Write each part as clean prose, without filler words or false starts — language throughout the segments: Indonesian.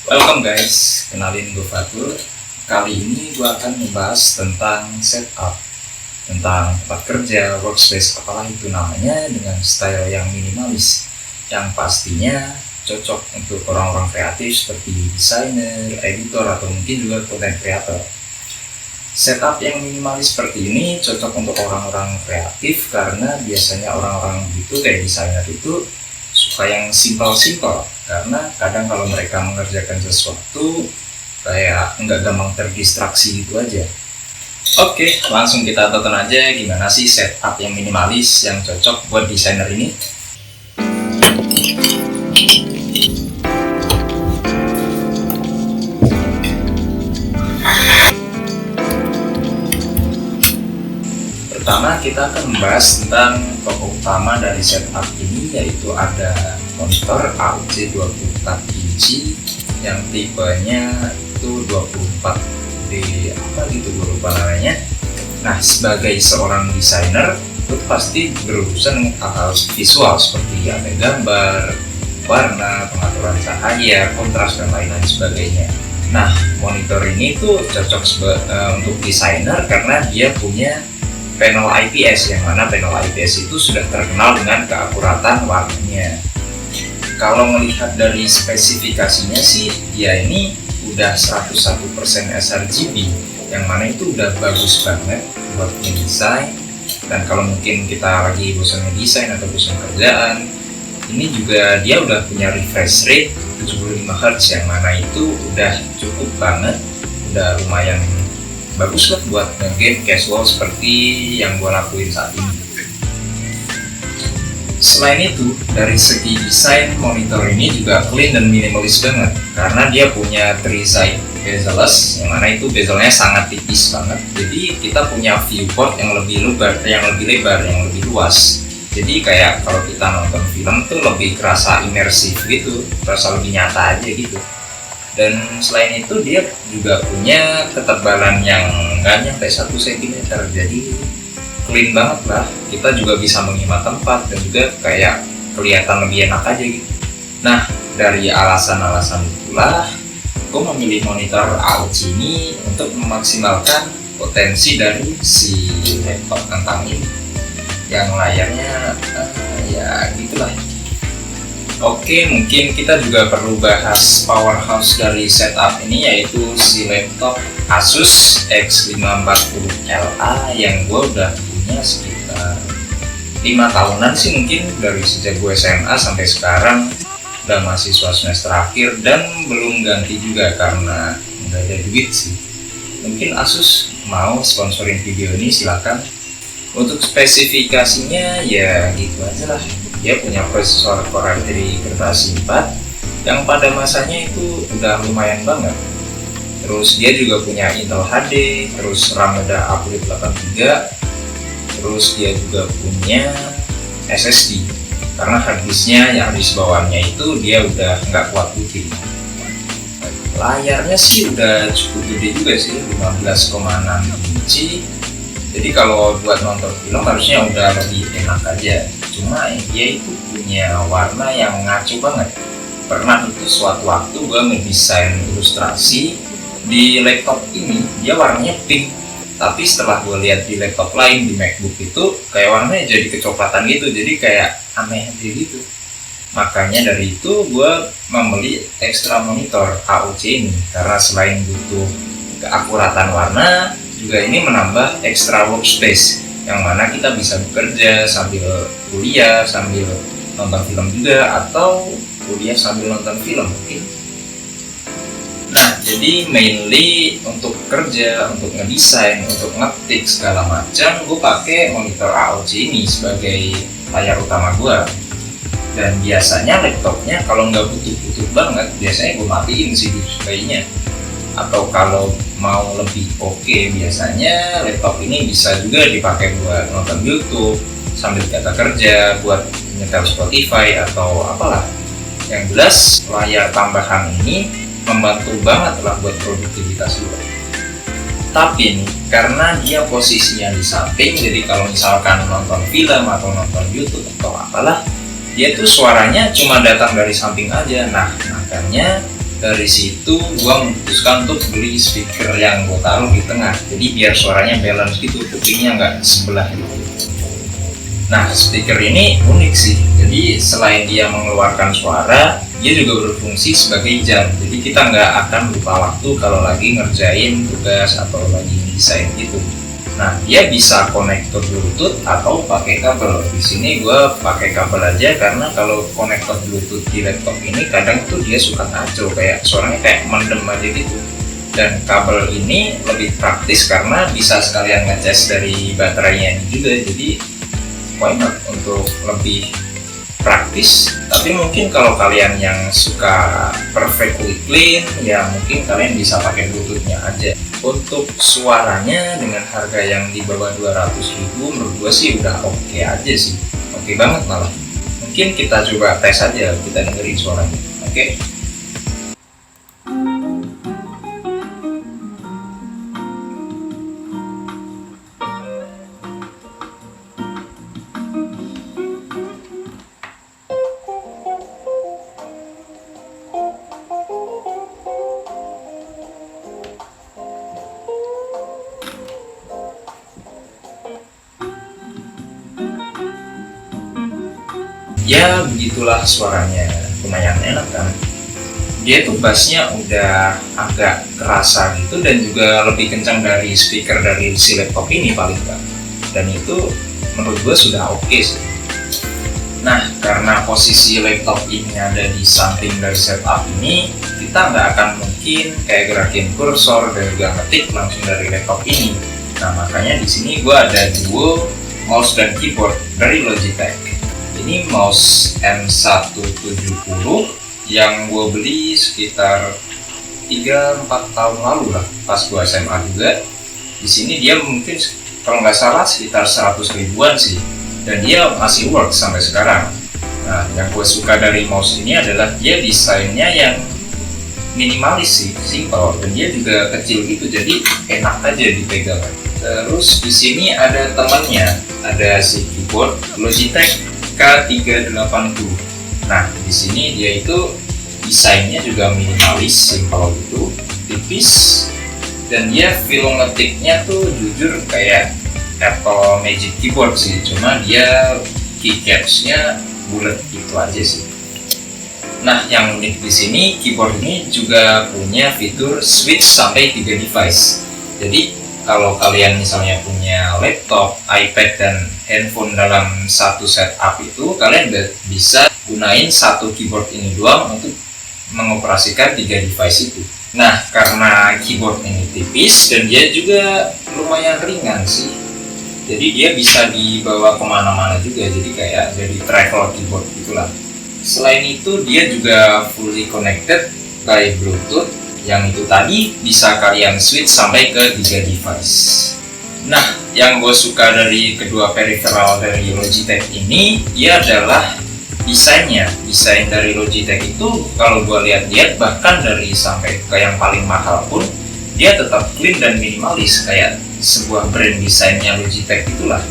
Welcome guys, kenalin gue Fatur. Kali ini gue akan membahas tentang setup, tentang tempat kerja, workspace, apalah itu namanya, dengan style yang minimalis, yang pastinya cocok untuk orang-orang kreatif seperti desainer, editor, atau mungkin juga content creator. Setup yang minimalis seperti ini cocok untuk orang-orang kreatif karena biasanya orang-orang itu kayak desainer itu suka yang simpel-simpel, karena kadang kalau mereka mengerjakan sesuatu kayak nggak gampang terdistraksi gitu aja. Oke, langsung kita tonton aja gimana sih setup yang minimalis yang cocok buat desainer ini. Pertama kita akan membahas tentang pokok utama dari setup ini, yaitu ada monitor AUC 24 inci yang tipenya itu 24D apa gitu, gue lupa namanya. Nah, sebagai seorang desainer itu pasti berurusan dengan hal-hal visual seperti ada gambar, warna, pengaturan cahaya, kontras, dan lain-lain sebagainya. Nah, monitor ini tuh cocok untuk desainer karena dia punya panel IPS, yang mana panel IPS itu sudah terkenal dengan keakuratan warnanya. Kalau melihat dari spesifikasinya sih, dia ini udah 101% sRGB, yang mana itu udah bagus banget buat ngedesain. Dan kalau mungkin kita lagi bosan ngedesain atau bosan kerjaan, ini juga dia udah punya refresh rate 75 Hz, yang mana itu udah cukup banget, udah lumayan bagus lah buat game casual seperti yang gue lakuin saat ini. Selain itu, dari segi desain monitor ini juga clean dan minimalis banget, karena dia punya 3-side bezels, yang mana itu bezelnya sangat tipis banget. Jadi kita punya viewport yang lebih lebar, yang lebih luas. Jadi kayak kalau kita nonton film tuh lebih kerasa imersif gitu, kerasa lebih nyata aja gitu. Dan selain itu dia juga punya ketebalan yang nggak nyampe 1 cm, jadi clean banget lah. Kita juga bisa menghemat tempat dan juga kayak kelihatan lebih enak aja gitu. Nah, dari alasan-alasan itulah gue memilih monitor AUC ini untuk memaksimalkan potensi dari si laptop kentang ini, yang layarnya ya gitulah. Oke, mungkin kita juga perlu bahas powerhouse dari setup ini, yaitu si laptop Asus X540LA yang gue udah punya sekitar 5 tahunan sih mungkin, dari sejak gue SMA sampai sekarang, udah mahasiswa semester akhir dan belum ganti juga karena nggak ada duit sih. Mungkin Asus mau sponsorin video ini silakan. Untuk spesifikasinya ya gitu aja lah. Dia punya prosesor Core i3 generasi 4 yang pada masanya itu udah lumayan banget. Terus dia juga punya Intel HD, terus RAM udah upgrade 8GB, terus dia juga punya SSD karena harddisknya yang di bawahnya itu dia udah nggak kuat booting. Layarnya sih udah cukup gede juga sih, 15,6 inci. Jadi kalau buat nonton film harusnya udah lebih enak aja. Cuma dia itu punya warna yang ngaco banget. Pernah itu suatu waktu gue ngedesain ilustrasi di laptop ini, dia warnanya pink. Tapi setelah gue lihat di laptop lain, di MacBook itu kayak warnanya jadi kecoklatan gitu. Jadi kayak aneh aja gitu. Makanya dari itu gue membeli extra monitor AUC ini, karena selain butuh keakuratan warna, juga ini menambah extra workspace, yang mana kita bisa bekerja sambil kuliah, sambil nonton film juga, atau kuliah sambil nonton film mungkin. Nah, jadi mainly untuk kerja, untuk ngedesain, untuk ngetik segala macam, gue pakai monitor AUC ini sebagai layar utama gue. Dan biasanya laptopnya kalau nggak butuh-butuh banget, biasanya gue matiin sih displaynya. Atau kalau mau lebih oke, biasanya laptop ini bisa juga dipakai buat nonton YouTube sambil kata kerja, buat nyetel Spotify atau apalah. Yang jelas layar tambahan ini membantu banget lah buat produktivitas gue. Tapi nih, karena dia posisinya di samping, jadi kalau misalkan nonton film atau nonton YouTube atau apalah, dia tuh suaranya cuma datang dari samping aja. Nah, makanya Dari situ gua memutuskan untuk beli speaker yang gua taruh di tengah, jadi biar suaranya balance gitu, kupingnya nggak sebelah gitu. Nah, speaker ini unik sih, jadi selain dia mengeluarkan suara, dia juga berfungsi sebagai jam, jadi kita nggak akan lupa waktu kalau lagi ngerjain tugas atau lagi desain gitu. Nah, dia bisa konektor Bluetooth atau pakai kabel. Di sini gue pakai kabel aja karena kalau konektor Bluetooth di laptop ini kadang tuh dia suka ngaco, kayak suaranya kayak mendem aja gitu. Dan kabel ini lebih praktis karena bisa sekalian ngecas dari baterainya ini juga, jadi why not untuk lebih praktis. Tapi mungkin kalau kalian yang suka perfectly clean, ya mungkin kalian bisa pakai Bluetoothnya aja. Untuk suaranya dengan harga yang di bawah 200.000 menurut gue sih udah oke aja sih, oke banget malah. Mungkin kita coba tes aja, kita dengerin suaranya. Oke. Ya begitulah suaranya, lumayan enak kan. Dia tuh bassnya udah agak kerasa gitu dan juga lebih kencang dari speaker dari si laptop ini paling kan. Dan itu menurut gue sudah oke sih. Nah, karena posisi laptop ini ada di samping dari setup ini, kita nggak akan mungkin kayak gerakin kursor dan juga ngetik langsung dari laptop ini. Nah, makanya di sini gue ada duo mouse dan keyboard dari Logitech. Ini mouse M170 yang gue beli sekitar 3-4 tahun lalu lah, pas gue SMA juga. Di sini dia mungkin kalau nggak salah sekitar 100 ribuan sih, dan dia masih work sampai sekarang. Nah, yang gue suka dari mouse ini adalah dia desainnya yang minimalis sih, simple, dan dia juga kecil gitu, jadi enak aja dipegang. Terus di sini ada temannya, ada si keyboard Logitech K380. Nah, di sini dia itu desainnya juga minimalis, simple gitu, tipis, dan dia feel ngetiknya tuh jujur kayak Apple Magic Keyboard sih, cuma dia keycaps-nya bulat gitu aja sih. Nah, yang unik di sini keyboard ini juga punya fitur switch sampai 3 device. Jadi kalau kalian misalnya punya laptop, iPad, dan handphone dalam satu setup itu, kalian bisa gunain satu keyboard ini doang untuk mengoperasikan 3 device itu. Nah, karena keyboard ini tipis dan dia juga lumayan ringan sih, jadi dia bisa dibawa kemana-mana juga, jadi kayak jadi travel keyboard gitulah. Selain itu, dia juga fully connected by Bluetooth, yang itu tadi bisa kalian switch sampai ke 3 device. Nah, yang gue suka dari kedua peripheral dari Logitech ini, dia adalah desainnya. Desain dari Logitech itu kalau gue lihat-lihat, bahkan dari sampai ke yang paling mahal pun, dia tetap clean dan minimalis, kayak sebuah brand desainnya Logitech itulah.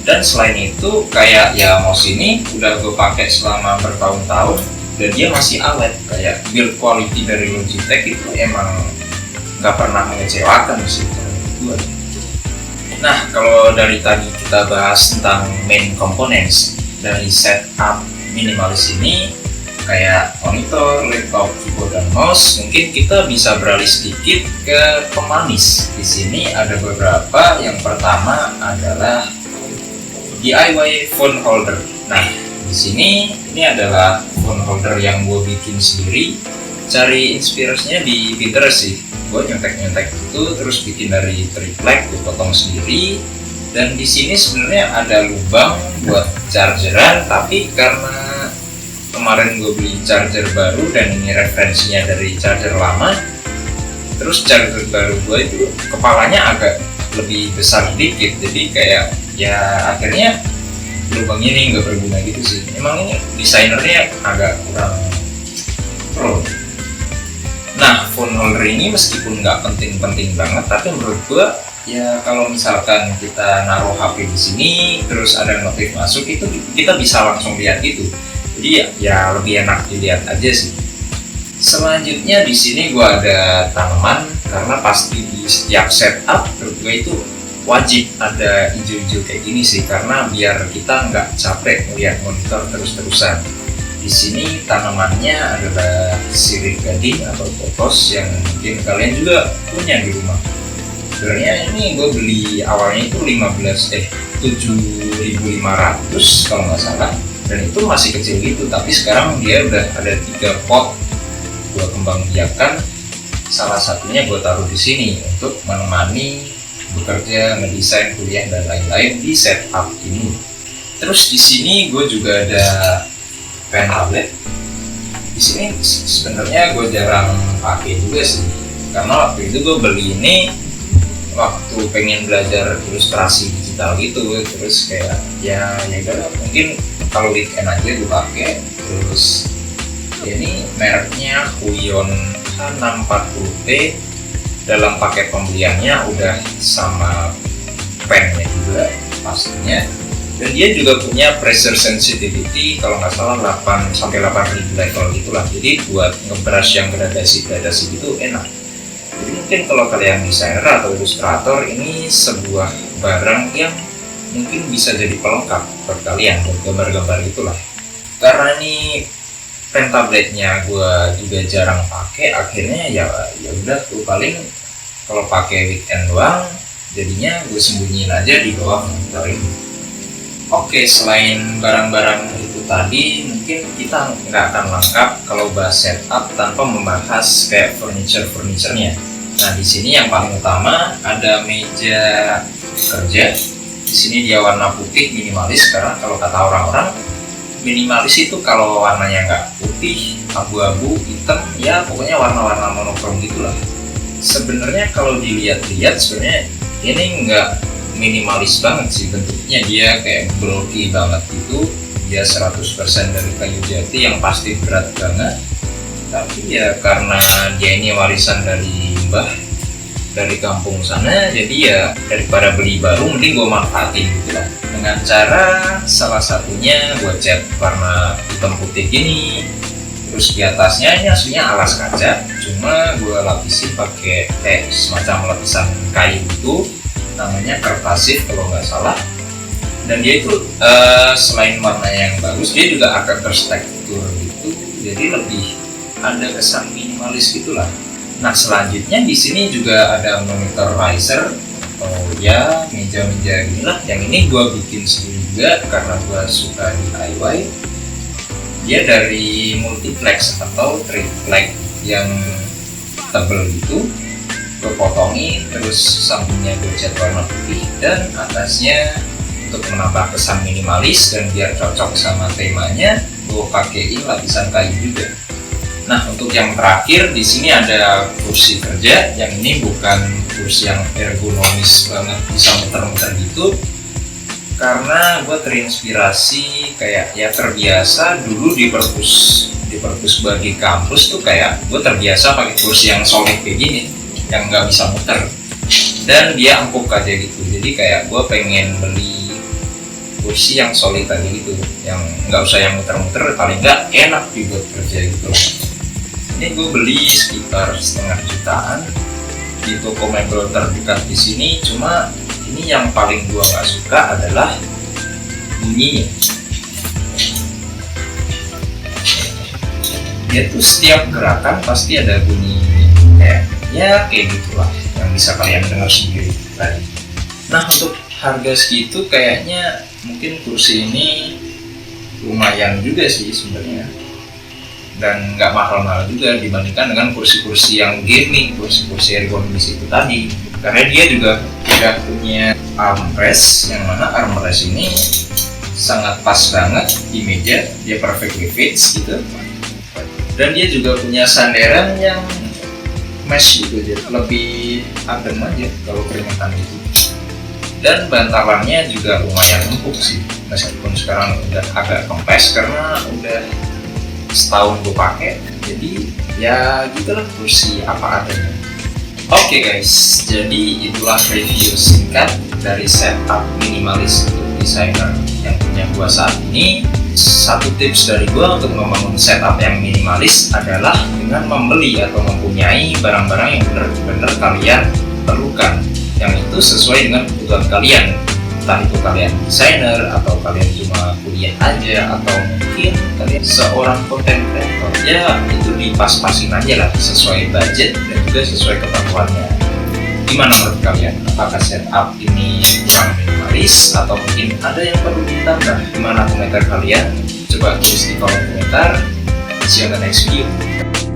Dan selain itu, kayak ya mouse ini udah gue pakai selama bertahun-tahun, dan dia masih awet. Kayak build quality dari Logitech itu emang nggak pernah mengecewakan sih menurut gue. Nah, kalau dari tadi kita bahas tentang main components dari setup minimalis ini, kayak monitor, laptop, keyboard, dan mouse, mungkin kita bisa beralih sedikit ke pemanis. Di sini ada beberapa. Yang pertama adalah DIY phone holder. Nah, di sini ini adalah phone holder yang gue bikin sendiri. Cari inspirasinya di Pinterest sih. Gue nyontek-nyontek itu, terus bikin dari triplek, gue potong sendiri. Dan di sini sebenarnya ada lubang buat chargeran, tapi karena kemarin gue beli charger baru dan ini referensinya dari charger lama, terus charger baru gue itu kepalanya agak lebih besar sedikit, jadi kayak ya akhirnya lubang ini nggak berguna gitu sih. Emang ini desainernya agak kurang pro. Nah, phone holder ini meskipun nggak penting-penting banget, tapi menurut gua ya kalau misalkan kita naruh HP di sini terus ada notif masuk, itu kita bisa langsung lihat gitu. Jadi ya lebih enak dilihat aja sih. Selanjutnya di sini gue ada tanaman, karena pasti di setiap setup menurut gue itu wajib ada hijau-hijau kayak gini sih, karena biar kita nggak capek melihat monitor terus-terusan. Di sini tanamannya adalah sirih gading atau potos yang mungkin kalian juga punya di rumah. Sebenarnya ini gue beli awalnya itu 7.500 kalau nggak salah, dan itu masih kecil gitu, tapi sekarang dia udah ada 3 pot. Gue kembang biakan, salah satunya gue taruh di sini untuk menemani bekerja, ngedesain, kuliah dan lain-lain di setup ini. Terus di sini gue juga ada pen tablet. Di sini sebenarnya gue jarang pakai juga sih, karena waktu itu gue beli ini waktu pengen belajar ilustrasi digital gitu, terus kayak ya udah mungkin kalau weekend aja gue pakai. Terus ini mereknya Huion H640T. Dalam paket pembeliannya udah sama pennya juga pastinya, dan dia juga punya pressure sensitivity kalau nggak salah 8-8.000 level gitulah, jadi buat ngebrush yang gradasi gitu enak. Jadi mungkin kalau kalian desainer atau ilustrator, ini sebuah barang yang mungkin bisa jadi pelengkap buat kalian buat gambar-gambar itulah. Karena ini pen tabletnya gue juga jarang pakai, akhirnya ya udah tuh paling kalau pakai weekend doang, jadinya gue sembunyiin aja di bawah monitor ini. Oke, selain barang-barang itu tadi, mungkin kita nggak akan lengkap kalau bahas setup tanpa membahas kayak furniture-nya. Nah, di sini yang paling utama ada meja kerja. Di sini dia warna putih minimalis, karena kalau kata orang-orang minimalis itu kalau warnanya nggak putih, abu-abu, hitam, ya pokoknya warna-warna monokrom gitulah. Sebenarnya kalau dilihat-lihat sebenarnya ini nggak minimalis banget sih bentuknya, dia kayak bulky banget gitu. Dia 100% dari kayu jati yang pasti berat banget. Tapi ya karena dia ini warisan dari mbah dari kampung sana, jadi ya daripada beli baru mending gue manfaatin gitu lah. Dengan cara salah satunya gue cat warna hitam putih gini. Terus di atasnya ini aslinya alas kaca, cuma gue lapisi pakai kayak semacam lapisan kayu itu, namanya kertasif kalau nggak salah. Dan dia itu selain warnanya yang bagus, dia juga agak terstruktur gitu, jadi lebih ada kesan minimalis gitulah. Nah, selanjutnya di sini juga ada monitor riser atau ya meja-meja inilah. Yang ini gue bikin sendiri juga karena gue suka DIY. Dia dari multiplex atau triplex yang tebel gitu. Gue potongin, terus sampingnya gue cat warna putih, dan atasnya untuk menambah kesan minimalis dan biar cocok sama temanya, gue pakein lapisan kayu juga. Nah, untuk yang terakhir di sini ada kursi kerja. Yang ini bukan kursi yang ergonomis banget bisa muter-muter gitu, karena gue terinspirasi kayak ya terbiasa dulu di perpus bagi kampus tuh, kayak gue terbiasa pakai kursi yang solid kayak gini yang nggak bisa muter, dan dia empuk aja gitu. Jadi kayak gue pengen beli kursi yang solid aja gitu, yang nggak usah yang muter-muter, paling nggak enak dibuat kerja gitu. Ini gue beli sekitar 500 jutaan di toko mebel terdekat di sini. Cuma ini yang paling gue nggak suka adalah bunyinya. Dia tuh setiap gerakan pasti ada bunyi kayak gitulah, yang bisa kalian dengar sendiri tadi. Nah, untuk harga segitu kayaknya mungkin kursi ini lumayan juga sih sebenarnya, dan nggak mahal-mahal juga dibandingkan dengan kursi-kursi yang gaming, kursi-kursi ergonomis itu tadi. Karena dia juga tidak punya armrest, yang mana armrest ini sangat pas banget di meja, dia perfectly fits gitu. Dan dia juga punya sandaran yang mesh gitu aja, lebih adem aja kalau keringetan gitu. Dan bantalannya juga lumayan empuk sih, meskipun sekarang udah agak kempes karena udah setahun gue pakai. Jadi ya gitulah kursi apa adanya. Oke guys, jadi itulah review singkat dari setup minimalis untuk desainer yang punya gua saat ini. satu tips dari gue untuk membangun setup yang minimalis adalah dengan membeli atau mempunyai barang-barang yang benar-benar kalian perlukan, yang itu sesuai dengan kebutuhan kalian. Entah itu kalian desainer, atau kalian cuma kuliah aja, atau mungkin kalian seorang content creator, ya itu dipas-pasin aja lah sesuai budget dan juga sesuai kebutuhannya. Gimana menurut kalian? Apakah setup ini kurang minimalis atau mungkin ada yang perlu ditambah? Gimana komentar kalian? Coba tulis di kolom komentar. See you on the next video.